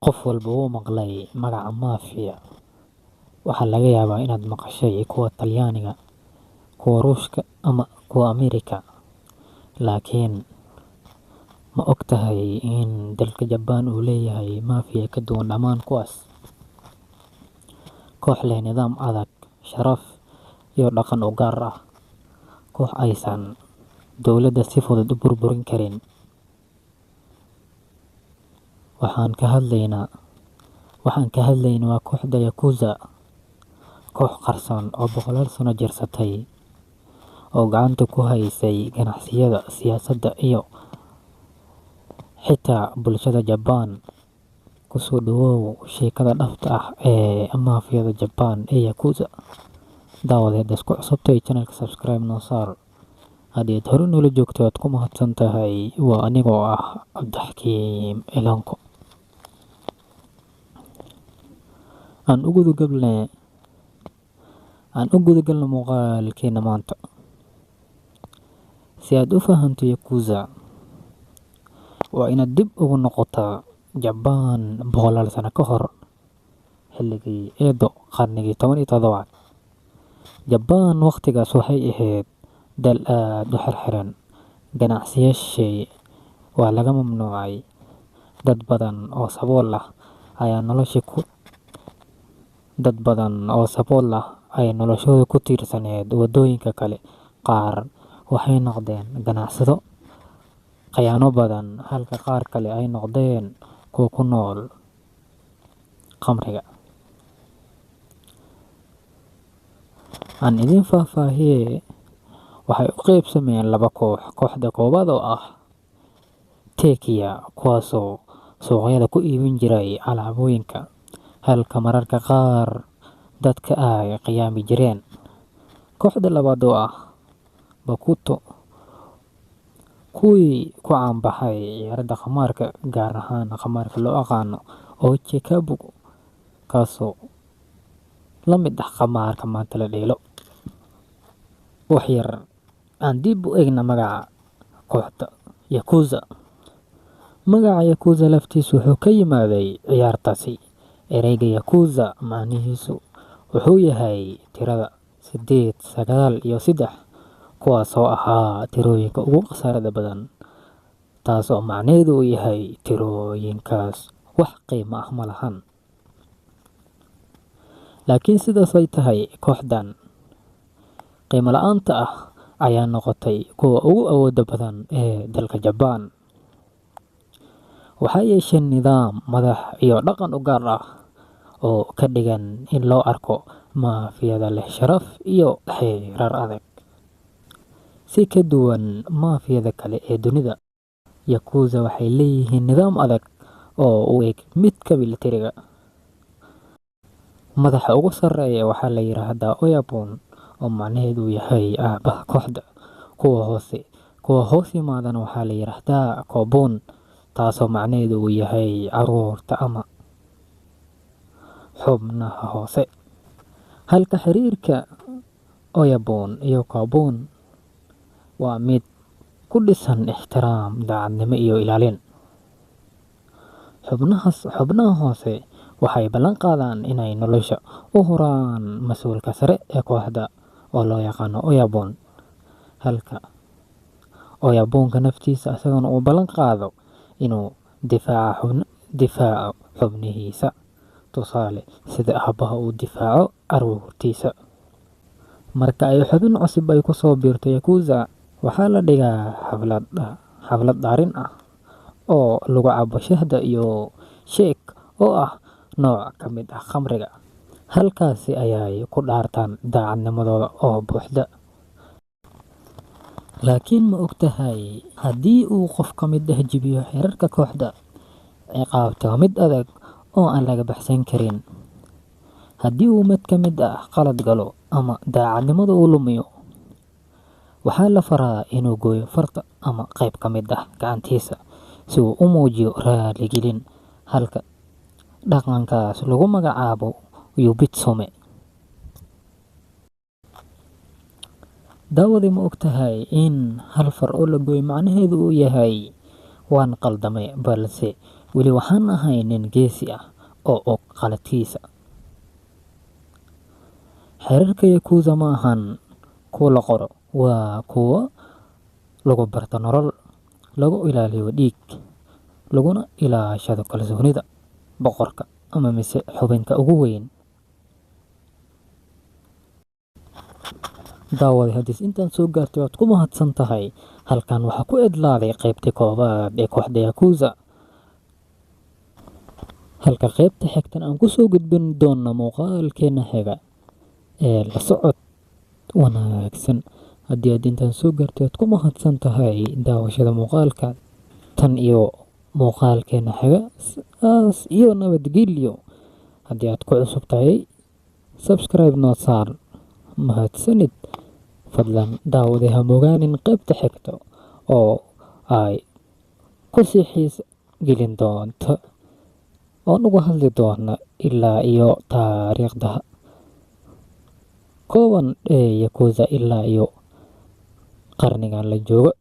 qof walba wuu maqlay magaca mafia. Waxaa laga yaabaa inaad maqashay kuwa Talyaaniga, kuwa Ruushka ama kuwa Ameerika. Laakiin ma ogtahay in dalka Japan uu leeyahay mafia ka duwan dhammaan kuwaas? Koox leh nidaam adag, sharaf iyo dhaqan u gaar ah. Koox aysan dowladda si fudud u burburin karin. Waxaan ka hadlaynaa waa kooxda Yakuza, koox qarsoon oo boqolaal sano jirsatay, oo gacanta ku haysay ganacsiyada, siyaasadda iyo xitaa bulshada Japan. Ku soo dhawow sheekada dhabta ah ee mafia-da Japan ee Yakuza. Daawadeed isku cusubtay channelka, subscribe noo saar. Haddii aad hore noola joogto waad ku mahadsan tahay. Waa anigoo ah Cabdixakiim Elanko. aan u gudagalno muuqaalkeena maanta. Si aad u fahanto Yakuza, waa inaad dib ugu noqotaa Japan boqolaal sano ka hor, xilligii Edo, qarnigii 17aad. Japan waqtigaas waxay ahayd dal aad u xirxiran. Ganacsiyashii waa laga mamnuucay. Dad badan oo sabool ah ayaa noloshooda ku tiirsaneyd waddooyinka kale. Qaar waxay noqdeen ganacsado khiyaano badan, halka qaar kale ay noqdeen kuwa ku nool khamriga. Aan idin faahfaahiyey, waxay u qaybsameen laba koox. Kooxda koowaad oo ah Tekiya, kuwaasoo suuqyada ku iibin jiray alaabooyinka, halka mararka qaar dadka ay khiyaami jireen. Kooxda labaad oo ah Bakuto, kuwii ku caanbaxay ciyaarada khamaarka, gaar ahaan khamaarka loo yaqaano Ochekabu, kaasoo la mid ah khamaarka maanta la dheelo. Wax yar aan dib u eegna magaca kooxda Yakuza. Magaca Yakuza laftiisu wuxuu ka yimaaday ciyaartaasi. Ereyga Yakuza macnihiisu wuxuu yahay tirada 8, 9 iyo 3, kuwaasoo ahaa tirooyinka ugu khasaarada badan, taasoo macnaheedu uu yahay tirooyinkaas wax qiimo ah ma lahan. Laakiin sidaas ay tahay, kooxdan qiimo la'aanta ah ayaa noqotay kuwa ugu awoodda badan ee dalka Japan. Waxay yeesheen nidaam, madax iyo dhaqan u gaar ah oo ka dhigan in loo arko mafia-da leh sharaf iyo xeerar adag. Si ka duwan mafia-da kale ee dunida, Yakuza waxay leeyihiin nidaam adag oo u eg midka militariga. Madaxa ugu sarreeya waxaa la yiraahdaa Oyabun, oo macnaheedu yahay aabaha kooxda. Kuwa hoos yimaadana waxaa la yiraahdaa Kobun, taasoo macnaheedu uu yahay caruurta ama xubnaha hoose. Halka xiriirka Oyabun iyo Kobun waa mid ku dhisan ixtiraam, daacadnimo iyo ilaalin. Xubnaha hoose waxay ballan qaadaan inay nolosha u huraan mas'uulka sare ee kooxda oo loo yaqaano Oyabun, halka Oyabunka naftiisa isagana uu ballan qaado inuu difaaco xubnihiisa, tusaale sida aabaha uu difaaco caruurtiisa. Marka ay xubin cusub ay ku soo biirto Yakuza, waxaa la dhigaa xaflad dhaarin ah oo lagu cabo shahda iyo sheek oo ah nooc ka mid ah khamriga. Halkaasi ayay ku dhaartaan daacadnimadooda oo buuxda. Laakiin ma ogtahay, haddii uu qof ka mid ah jabiyo xeerarka kooxda, ciqaabtu waa mid adag oo aan laga baxsan karin. Haddii uu mid ka mid ah qalad galo ama daacadnimada uu lumiyo, waxaa la faraa inuu gooyo farta ama qayb ka mid ah gacantiisa si uu u muujiyo raaligelin, halka dhaqankaas lagu magacaabo Yubitsume. Daawadi ma ogtahay in hal far oo la gooyo macnaheedu uu yahay waan qaldamay, balse weli waxaan ahay nin geesi ah oo og qaladkiisa. Xeerarka Yakuza ma ahan kuwa la qoro, waa kuwa lagu barto nolol, lagu ilaaliyo dhiig, laguna ilaashado kalsoonida boqorka ama mise xubinka ugu weyn. Daawade haddii intaan soo gaartay waad ku mahadsan tahay. Halkan waxaa ku idlaaday qaybtii koowaad ee kooxda Yakuza, halka qaybta xigtan aan ku soo gudbin doona muuqaalkeena xiga ee la socod wanaagsan. Haddii aad intaan soo gaartay waad ku mahadsan tahay daawashada muuqaalka. Tan iyo muuqaalkeena xiga, saas iyo nabadgelyo. Haddii aad ku cusub tahay, subscribe noo saar. Mahadsanid. Fadlan daawade ha mogaanin qaybta xigta oo ay ku sii xiis gelin doonto oo uga hadli doona ilaa iyo taariikhda kooban ee Yakuza ilaa iyo qarnigan la joogo.